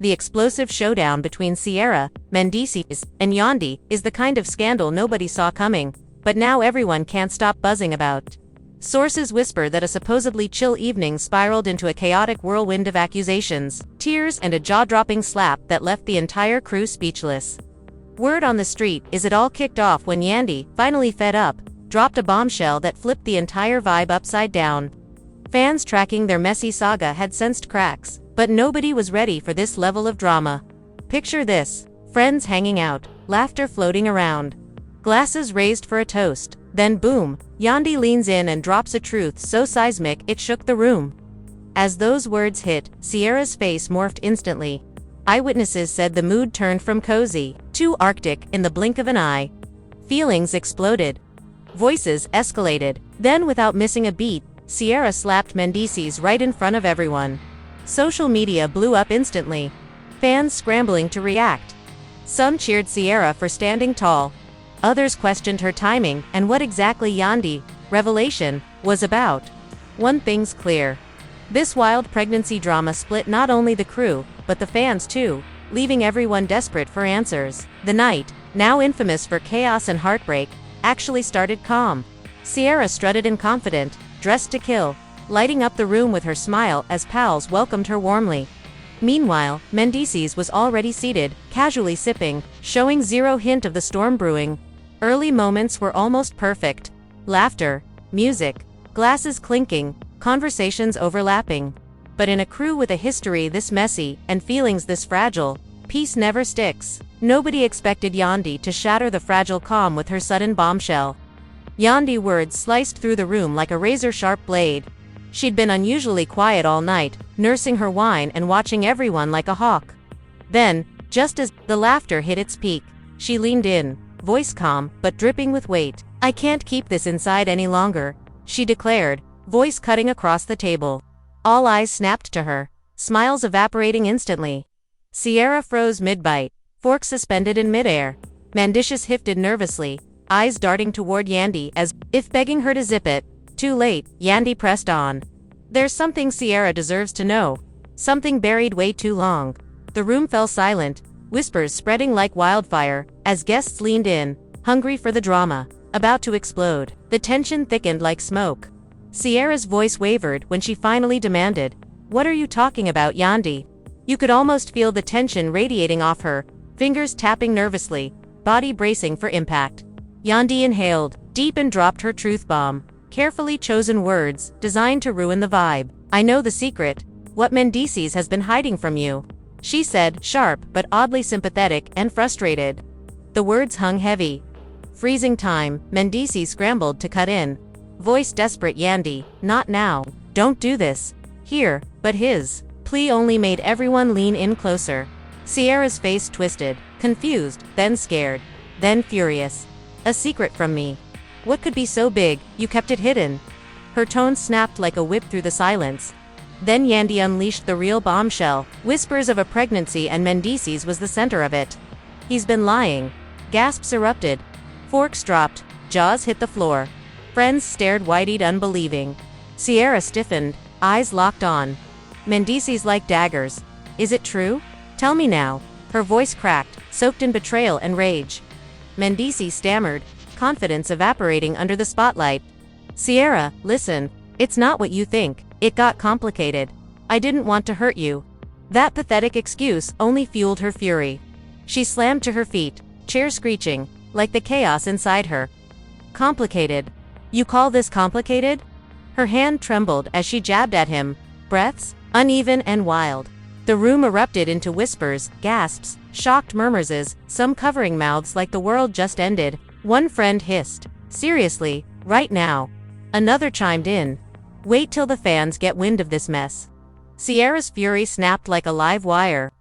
the explosive showdown between Sierra, Mendeecees, and Yandhi is the kind of scandal nobody saw coming, but now everyone can't stop buzzing about. Sources whisper that a supposedly chill evening spiraled into a chaotic whirlwind of accusations, tears, and a jaw-dropping slap that left the entire crew speechless. Word on the street is it all kicked off when Yandhi, finally fed up, dropped a bombshell that flipped the entire vibe upside down. Fans tracking their messy saga had sensed cracks, but nobody was ready for this level of drama. Picture this: friends hanging out, laughter floating around, glasses raised for a toast. Then boom, Yandhi leans in and drops a truth so seismic it shook the room. As those words hit, Sierra's face morphed instantly. Eyewitnesses said the mood turned from cozy to arctic in the blink of an eye. Feelings exploded. Voices escalated. Then, without missing a beat, Sierra slapped Mendeecees right in front of everyone. Social media blew up instantly, fans scrambling to react. Some cheered Sierra for standing tall. Others questioned her timing and what exactly Yandhi revelation was about. One thing's clear: this wild pregnancy drama split not only the crew, but the fans too, leaving everyone desperate for answers. The night, now infamous for chaos and heartbreak, actually started calm. Sierra strutted in confident, dressed to kill, lighting up the room with her smile as pals welcomed her warmly. Meanwhile, Mendeecees was already seated, casually sipping, showing zero hint of the storm brewing. Early moments were almost perfect. Laughter, music, glasses clinking, conversations overlapping. But in a crew with a history this messy and feelings this fragile, peace never sticks. Nobody expected Yandhi to shatter the fragile calm with her sudden bombshell. Yandhi words sliced through the room like a razor-sharp blade. She'd been unusually quiet all night, nursing her wine and watching everyone like a hawk. Then, just as the laughter hit its peak, she leaned in, voice calm but dripping with weight. "I can't keep this inside any longer," she declared, voice cutting across the table. All eyes snapped to her, smiles evaporating instantly. Sierra froze mid-bite, fork suspended in midair. Mendeecees hifted nervously, eyes darting toward Yandhi as if begging her to zip it. Too late, Yandhi pressed on. "There's something Sierra deserves to know. Something buried way too long." The room fell silent, whispers spreading like wildfire, as guests leaned in, hungry for the drama, about to explode. The tension thickened like smoke. Sierra's voice wavered when she finally demanded, "What are you talking about, Yandhi?" You could almost feel the tension radiating off her, fingers tapping nervously, body bracing for impact. Yandhi inhaled deep and dropped her truth bomb, carefully chosen words designed to ruin the vibe. "I know the secret, what Mendeecees has been hiding from you," she said, sharp but oddly sympathetic and frustrated. The words hung heavy. Freezing time, Mendeecees scrambled to cut in. Voice desperate: "Yandhi, not now. Don't do this." Here, but his plea only made everyone lean in closer. Sierra's face twisted, confused, then scared, then furious. "A secret from me? What could be so big, you kept it hidden?" Her tone snapped like a whip through the silence. Then Yandhi unleashed the real bombshell, whispers of a pregnancy, and Mendeecees was the center of it. "He's been lying." Gasps erupted. Forks dropped, jaws hit the floor. Friends stared wide-eyed, unbelieving. Sierra stiffened, eyes locked on Mendeecees like daggers. "Is it true? Tell me now." Her voice cracked, soaked in betrayal and rage. Mendeecees stammered, confidence evaporating under the spotlight. "Sierra, listen. It's not what you think. It got complicated. I didn't want to hurt you." That pathetic excuse only fueled her fury. She slammed to her feet, chair screeching, like the chaos inside her. "Complicated? You call this complicated?" Her hand trembled as she jabbed at him, breaths uneven and wild. The room erupted into whispers, gasps, shocked murmurs, some covering mouths like the world just ended. One friend hissed, "Seriously, right now?" Another chimed in, "Wait till the fans get wind of this mess." Sierra's fury snapped like a live wire.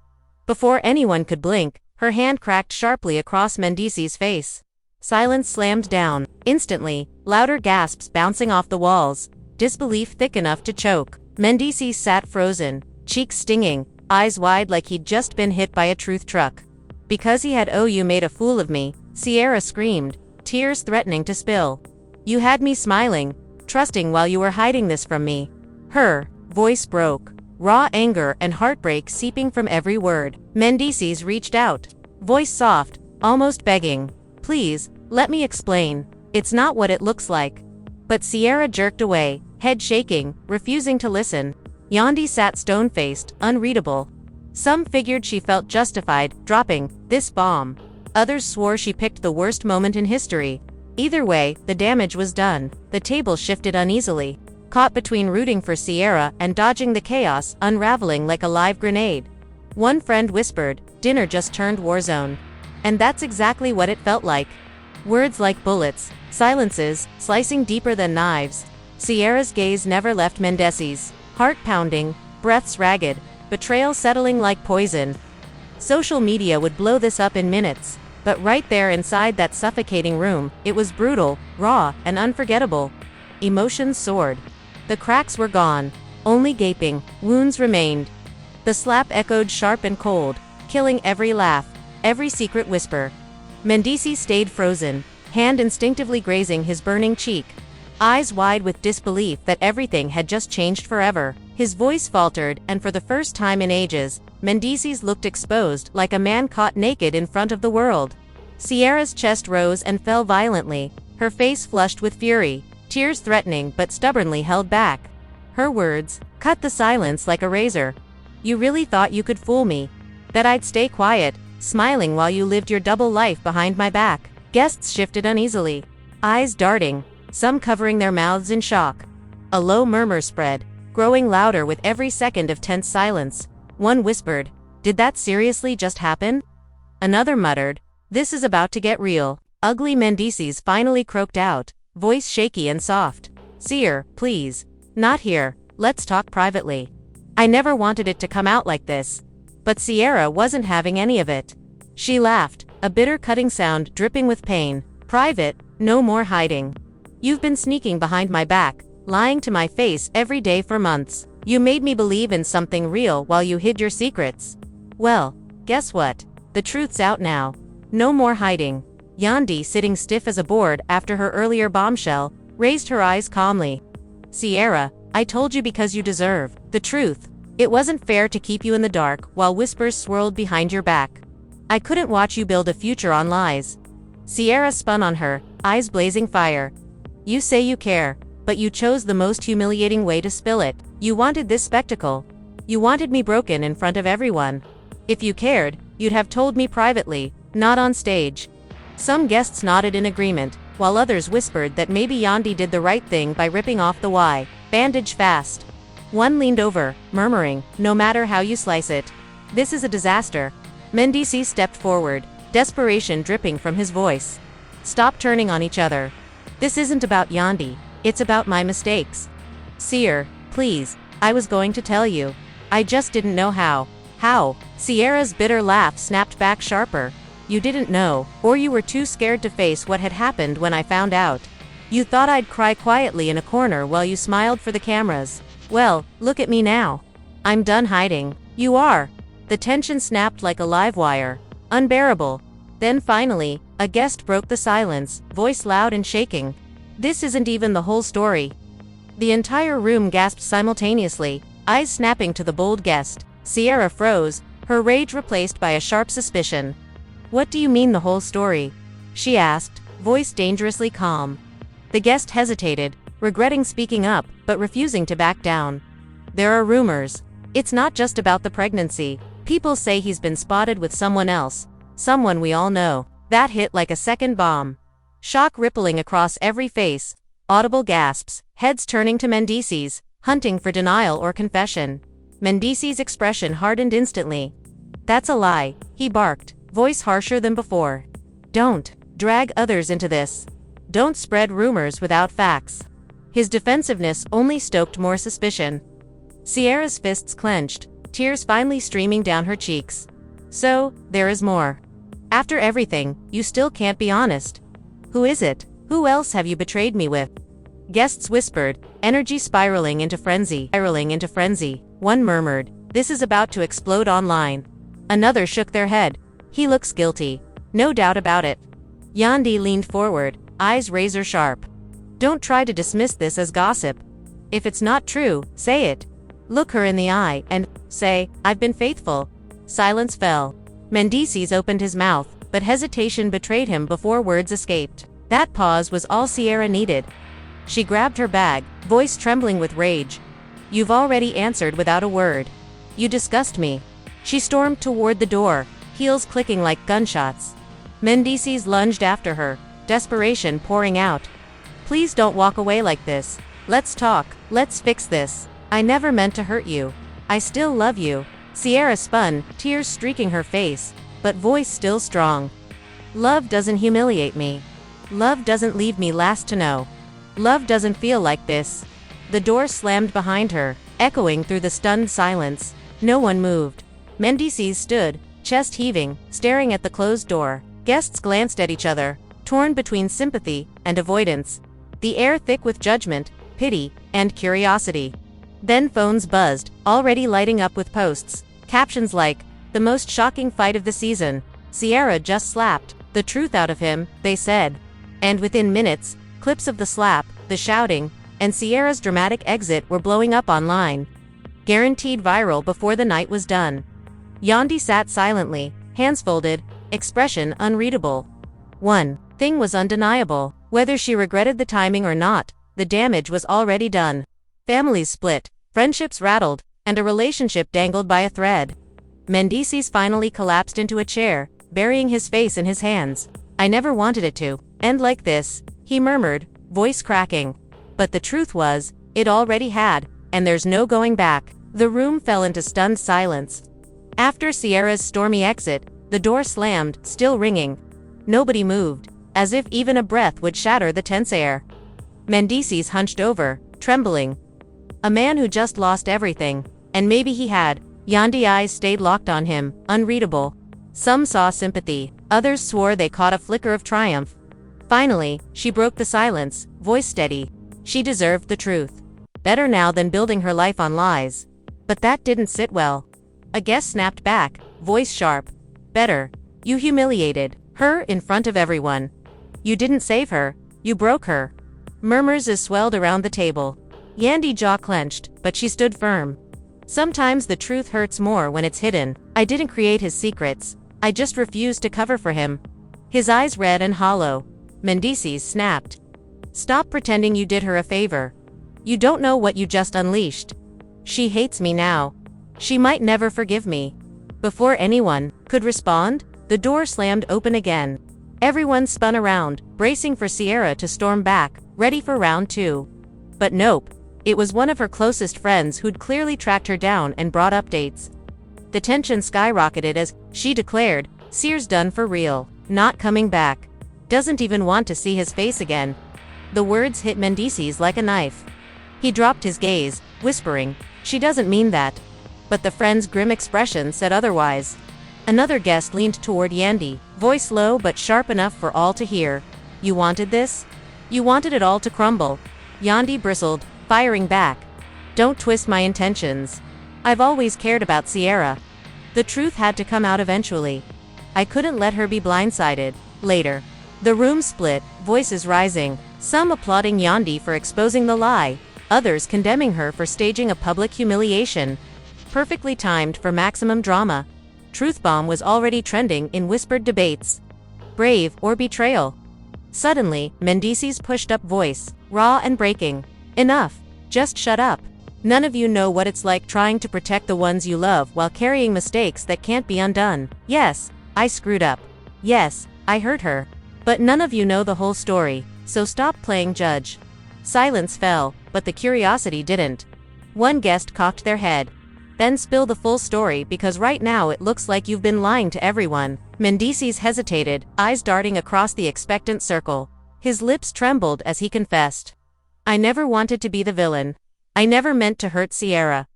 Before anyone could blink, her hand cracked sharply across Mendeecees' face. Silence slammed down. Instantly, louder gasps bouncing off the walls, disbelief thick enough to choke. Mendeecees sat frozen, cheeks stinging, eyes wide like he'd just been hit by a truth truck. "Because he had you made a fool of me," Sierra screamed, tears threatening to spill. "You had me smiling, trusting while you were hiding this from me." Her voice broke. raw anger and heartbreak seeping from every word. Mendeecees reached out, voice soft, almost begging. Please, let me explain. It's not what it looks like. But Sierra jerked away, head shaking, refusing to listen. Yandi sat stone-faced, unreadable. Some figured she felt justified dropping this bomb. Others swore she picked the worst moment in history. Either way, the damage was done. The table shifted uneasily, caught between rooting for Sierra and dodging the chaos unraveling like a live grenade. One friend whispered, "Dinner just turned war zone." And that's exactly what it felt like. Words like bullets, silences, slicing deeper than knives. Sierra's gaze never left Mendeecees, heart pounding, breaths ragged, betrayal settling like poison. Social media would blow this up in minutes, but right there inside that suffocating room, it was brutal, raw, and unforgettable. Emotions soared. The cracks were gone, only gaping wounds remained. The slap echoed sharp and cold, killing every laugh, every secret whisper. Mendeecees stayed frozen, hand instinctively grazing his burning cheek, eyes wide with disbelief that everything had just changed forever. His voice faltered, and for the first time in ages, Mendeecees looked exposed, like a man caught naked in front of the world. Sierra's chest rose and fell violently, her face flushed with fury, tears threatening but stubbornly held back. Her words cut the silence like a razor. "You really thought you could fool me? That I'd stay quiet, smiling while you lived your double life behind my back?" Guests shifted uneasily, eyes darting, some covering their mouths in shock. A low murmur spread, growing louder with every second of tense silence. One whispered, "Did that seriously just happen?" Another muttered, "This is about to get real." Ugly Mendeecees finally croaked out, voice shaky and soft. "Seer, please. Not here, let's talk privately. I never wanted it to come out like this." But Sierra wasn't having any of it. She laughed, a bitter cutting sound dripping with pain. "Private, no more hiding. You've been sneaking behind my back, lying to my face every day for months. You made me believe in something real while you hid your secrets. Well, guess what? The truth's out now. No more hiding." Yandi, sitting stiff as a board after her earlier bombshell, raised her eyes calmly. "Sierra, I told you because you deserve the truth. It wasn't fair to keep you in the dark while whispers swirled behind your back. I couldn't watch you build a future on lies." Sierra spun on her, eyes blazing fire. "You say you care, but you chose the most humiliating way to spill it. You wanted this spectacle. You wanted me broken in front of everyone. If you cared, you'd have told me privately, not on stage." Some guests nodded in agreement, while others whispered that maybe Yandi did the right thing by ripping off the bandage fast. One leaned over, murmuring, "No matter how you slice it, this is a disaster." Mendeecees stepped forward, desperation dripping from his voice. "Stop turning on each other. This isn't about Yandi, it's about my mistakes. Seer, please, I was going to tell you. I just didn't know how." "How?" Sierra's bitter laugh snapped back sharper. "You didn't know, or you were too scared to face what had happened when I found out. You thought I'd cry quietly in a corner while you smiled for the cameras. Well, look at me now. I'm done hiding." "You are." The tension snapped like a live wire. Unbearable. Then finally, a guest broke the silence, voice loud and shaking. "This isn't even the whole story." The entire room gasped simultaneously, eyes snapping to the bold guest. Sierra froze, her rage replaced by a sharp suspicion. "What do you mean the whole story?" she asked, voice dangerously calm. The guest hesitated, regretting speaking up, but refusing to back down. "There are rumors. It's not just about the pregnancy. People say he's been spotted with someone else, someone we all know." That hit like a second bomb. Shock rippling across every face, audible gasps, heads turning to Mendeecees, hunting for denial or confession. Mendeecees' expression hardened instantly. "That's a lie," he barked, voice harsher than before. "Don't drag others into this. Don't spread rumors without facts." His defensiveness only stoked more suspicion. Sierra's fists clenched, tears finally streaming down her cheeks. "So, there is more. After everything, you still can't be honest. Who is it? Who else have you betrayed me with?" Guests whispered, energy spiraling into frenzy. One murmured, "This is about to explode online." Another shook their head. "He looks guilty. No doubt about it." Yandi leaned forward, eyes razor sharp. "Don't try to dismiss this as gossip. If it's not true, say it. Look her in the eye and say, "I've been faithful." Silence fell. Mendeecees opened his mouth, but hesitation betrayed him before words escaped. That pause was all Sierra needed. She grabbed her bag, voice trembling with rage. "You've already answered without a word. You disgust me." She stormed toward the door, heels clicking like gunshots. Mendeecees lunged after her, desperation pouring out. "Please don't walk away like this. Let's talk, let's fix this. I never meant to hurt you. I still love you." Sierra spun, tears streaking her face, but voice still strong. "Love doesn't humiliate me. Love doesn't leave me last to know. Love doesn't feel like this." The door slammed behind her, echoing through the stunned silence. No one moved. Mendeecees stood, chest heaving, staring at the closed door. Guests glanced at each other, torn between sympathy and avoidance. The air thick with judgment, pity, and curiosity. Then phones buzzed, already lighting up with posts. Captions like, "The most shocking fight of the season. Sierra just slapped the truth out of him," they said. And within minutes, clips of the slap, the shouting, and Sierra's dramatic exit were blowing up online. Guaranteed viral before the night was done. Yandi sat silently, hands folded, expression unreadable. One thing was undeniable. Whether she regretted the timing or not, the damage was already done. Families split, friendships rattled, and a relationship dangled by a thread. Mendeecees finally collapsed into a chair, burying his face in his hands. "I never wanted it to end like this," he murmured, voice cracking. But the truth was, it already had, and there's no going back. The room fell into stunned silence. After Sierra's stormy exit, the door slammed, still ringing. Nobody moved, as if even a breath would shatter the tense air. Mendeecees hunched over, trembling. A man who just lost everything, and maybe he had. Yandi's eyes stayed locked on him, unreadable. Some saw sympathy, others swore they caught a flicker of triumph. Finally, she broke the silence, voice steady. She deserved the truth. Better now than building her life on lies. But that didn't sit well. A guest snapped back, voice sharp. "Better. You humiliated her in front of everyone. You didn't save her, you broke her." Murmurs swelled around the table. Yandi's jaw clenched, but she stood firm. "Sometimes the truth hurts more when it's hidden. I didn't create his secrets. I just refused to cover for him." His eyes red and hollow. Mendeecees snapped. "Stop pretending you did her a favor. You don't know what you just unleashed. She hates me now. She might never forgive me." Before anyone could respond, the door slammed open again. Everyone spun around, bracing for Sierra to storm back, ready for round two. But nope. It was one of her closest friends who'd clearly tracked her down and brought updates. The tension skyrocketed as she declared, "Sear's done for real. Not coming back. Doesn't even want to see his face again." The words hit Mendeecees like a knife. He dropped his gaze, whispering, "She doesn't mean that." But the friend's grim expression said otherwise. Another guest leaned toward Yandi, voice low but sharp enough for all to hear. "You wanted this? You wanted it all to crumble." Yandi bristled, firing back. "Don't twist my intentions. I've always cared about Sierra." The truth had to come out eventually. "I couldn't let her be blindsided." Later. The room split, voices rising, some applauding Yandi for exposing the lie, others condemning her for staging a public humiliation. Perfectly timed for maximum drama. Truth Bomb was already trending in whispered debates. Brave or betrayal? Suddenly, Mendeecees' pushed up voice, raw and breaking. "Enough. Just shut up. None of you know what it's like trying to protect the ones you love while carrying mistakes that can't be undone. Yes, I screwed up. Yes, I hurt her. But none of you know the whole story, so stop playing judge." Silence fell, but the curiosity didn't. One guest cocked their head. "Then spill the full story because right now it looks like you've been lying to everyone." Mendeecees hesitated, eyes darting across the expectant circle. His lips trembled as he confessed. "I never wanted to be the villain. I never meant to hurt Sierra.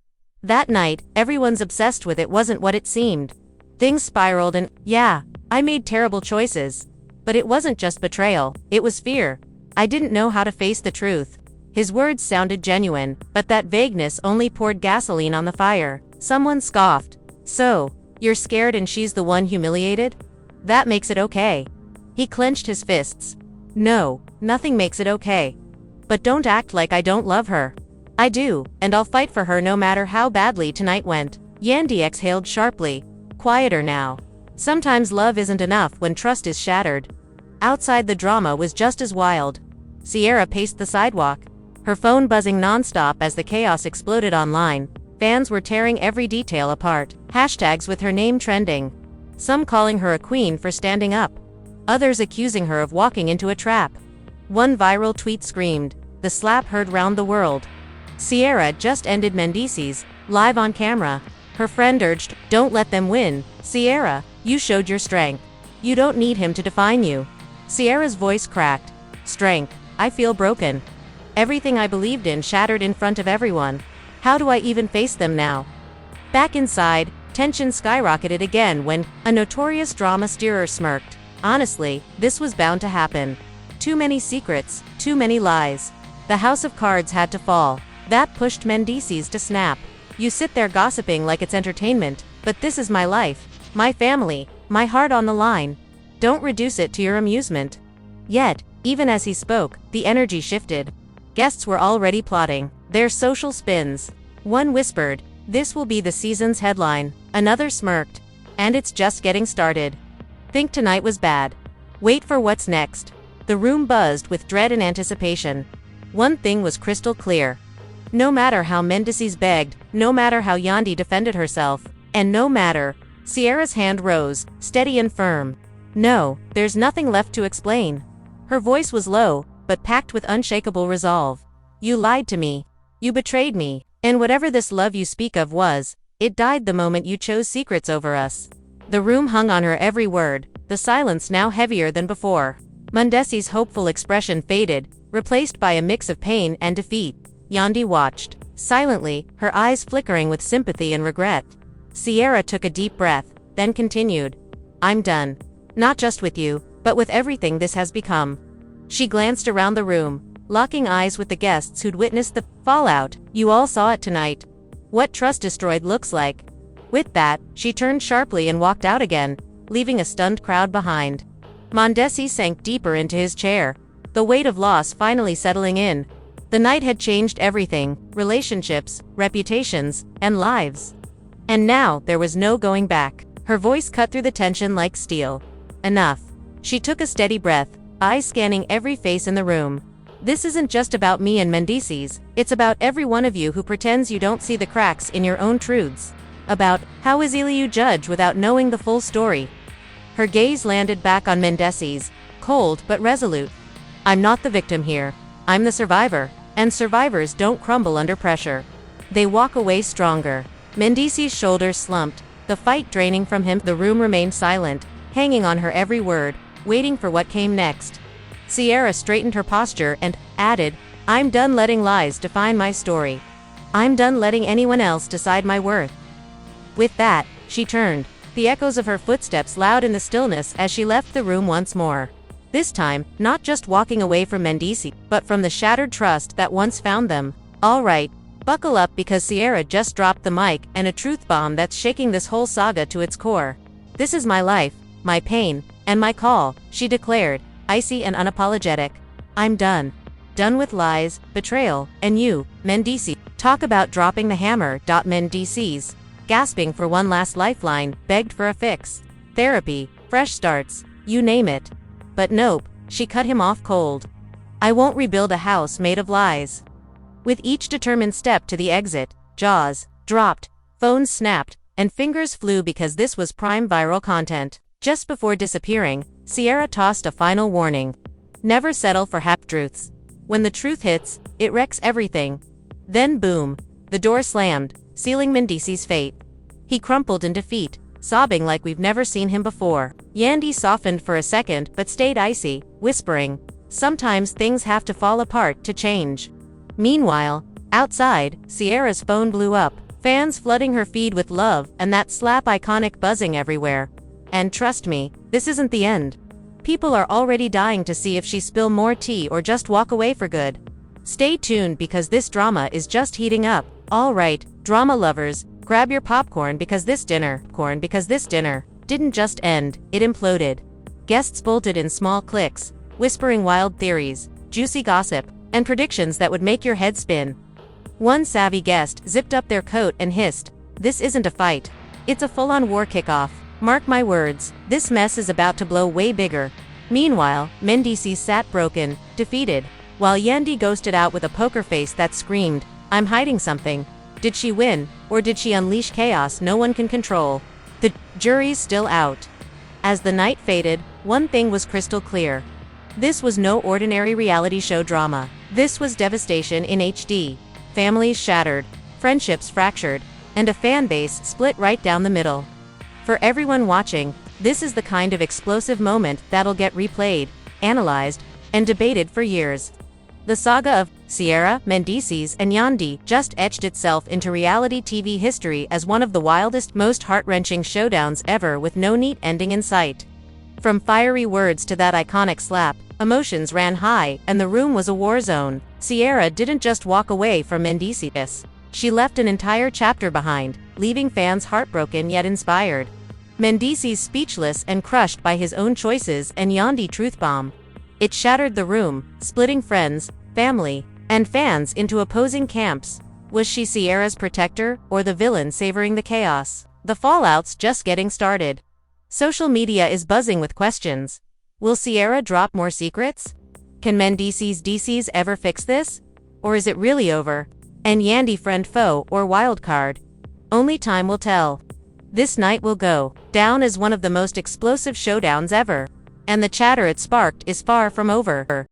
That night, everyone's obsessed with it wasn't what it seemed. Things spiraled and, yeah, I made terrible choices. But it wasn't just betrayal, it was fear. I didn't know how to face the truth." His words sounded genuine, but that vagueness only poured gasoline on the fire. Someone scoffed. "So, you're scared and she's the one humiliated? That makes it okay." He clenched his fists. "No, nothing makes it okay. But don't act like I don't love her." I do, and I'll fight for her no matter how badly tonight went. Yandy exhaled sharply. Quieter now. Sometimes love isn't enough when trust is shattered. Outside, the drama was just as wild. Sierra paced the sidewalk, her phone buzzing nonstop as the chaos exploded online. Fans were tearing every detail apart, hashtags with her name trending. Some calling her a queen for standing up, others accusing her of walking into a trap. One viral tweet screamed, "The slap heard round the world." Sierra just ended Mendeecees, live on camera. Her friend urged, "Don't let them win. Sierra, you showed your strength. You don't need him to define you." Sierra's voice cracked. "Strength? I feel broken. Everything I believed in shattered in front of everyone. How do I even face them now?" Back inside, tension skyrocketed again when a notorious drama steerer smirked. Honestly, this was bound to happen. Too many secrets, too many lies. The house of cards had to fall. That pushed Mendeecees to snap. "You sit there gossiping like it's entertainment, but this is my life, my family, my heart on the line. Don't reduce it to your amusement." Yet, even as he spoke, the energy shifted. Guests were already plotting their social spins. One whispered, "This will be the season's headline." Another smirked, "And it's just getting started. Think tonight was bad. Wait for what's next." The room buzzed with dread and anticipation. One thing was crystal clear. No matter how Mendeecees begged, no matter how Yandy defended herself, and no matter— Sierra's hand rose, steady and firm. "No, there's nothing left to explain." Her voice was low, but packed with unshakable resolve. "You lied to me. You betrayed me. And whatever this love you speak of was, it died the moment you chose secrets over us." The room hung on her every word, the silence now heavier than before. Mendeecees' hopeful expression faded, replaced by a mix of pain and defeat. Yandy watched, silently, her eyes flickering with sympathy and regret. Sierra took a deep breath, then continued, "I'm done. Not just with you, but with everything this has become." She glanced around the room, locking eyes with the guests who'd witnessed the fallout. "You all saw it tonight. What trust destroyed looks like." With that, she turned sharply and walked out again, leaving a stunned crowd behind. Mendeecees sank deeper into his chair, the weight of loss finally settling in. The night had changed everything: relationships, reputations, and lives. And now, there was no going back. Her voice cut through the tension like steel. "Enough." She took a steady breath, eyes scanning every face in the room. "This isn't just about me and Mendeecees, it's about every one of you who pretends you don't see the cracks in your own truths. About how easily you judge without knowing the full story." Her gaze landed back on Mendeecees, cold but resolute. "I'm not the victim here. I'm the survivor, and survivors don't crumble under pressure. They walk away stronger." Mendeecees' shoulders slumped, the fight draining from him. The room remained silent, hanging on her every word, waiting for what came next. Sierra straightened her posture and added, "I'm done letting lies define my story. I'm done letting anyone else decide my worth." With that, she turned, the echoes of her footsteps loud in the stillness as she left the room once more. This time, not just walking away from Mendeecees, but from the shattered trust that once found them. All right, buckle up, because Sierra just dropped the mic and a truth bomb that's shaking this whole saga to its core. "This is my life, my pain, and my call," she declared, icy and unapologetic. "I'm done. Done with lies, betrayal, and you, Mendeecees." Talk about dropping the hammer. Mendeecees, gasping for one last lifeline, begged for a fix. Therapy, fresh starts, you name it. But nope, she cut him off cold. "I won't rebuild a house made of lies." With each determined step to the exit, jaws dropped, phones snapped, and fingers flew because this was prime viral content. Just before disappearing, Sierra tossed a final warning. Never settle for half-truths. When the truth hits, it wrecks everything. Then boom, the door slammed, sealing Mendeecees' fate. He crumpled in defeat, sobbing like we've never seen him before. Yandy softened for a second but stayed icy, whispering, "Sometimes things have to fall apart to change." Meanwhile, outside, Sierra's phone blew up, fans flooding her feed with love and that slap iconic buzzing everywhere. And trust me, this isn't the end. People are already dying to see if she spill more tea or just walk away for good. Stay tuned, because this drama is just heating up. All right, drama lovers, grab your popcorn, because this dinner didn't just end, it imploded. Guests bolted in small cliques, whispering wild theories, juicy gossip, and predictions that would make your head spin. One savvy guest zipped up their coat and hissed, "This isn't a fight. It's a full-on war kickoff. Mark my words, this mess is about to blow way bigger." Meanwhile, Mendeecees sat broken, defeated, while Yandy ghosted out with a poker face that screamed, "I'm hiding something." Did she win, or did she unleash chaos no one can control? The jury's still out. As the night faded, one thing was crystal clear. This was no ordinary reality show drama. This was devastation in HD. Families shattered, friendships fractured, and a fan base split right down the middle. For everyone watching, this is the kind of explosive moment that'll get replayed, analyzed, and debated for years. The saga of Sierra, Mendeecees, and Yandy just etched itself into reality TV history as one of the wildest, most heart-wrenching showdowns ever, with no neat ending in sight. From fiery words to that iconic slap, emotions ran high, and the room was a war zone. Sierra didn't just walk away from Mendeecees. She left an entire chapter behind, leaving fans heartbroken yet inspired. Mendeecees speechless and crushed by his own choices, and Yandy truth-bomb. It shattered the room, splitting friends, family, and fans into opposing camps. Was she Sierra's protector, or the villain savoring the chaos? The fallout's just getting started. Social media is buzzing with questions. Will Sierra drop more secrets? Can Mendeecees ever fix this? Or is it really over? And Yandy friend, foe, or wildcard? Only time will tell. This night will go down as one of the most explosive showdowns ever. And the chatter it sparked is far from over.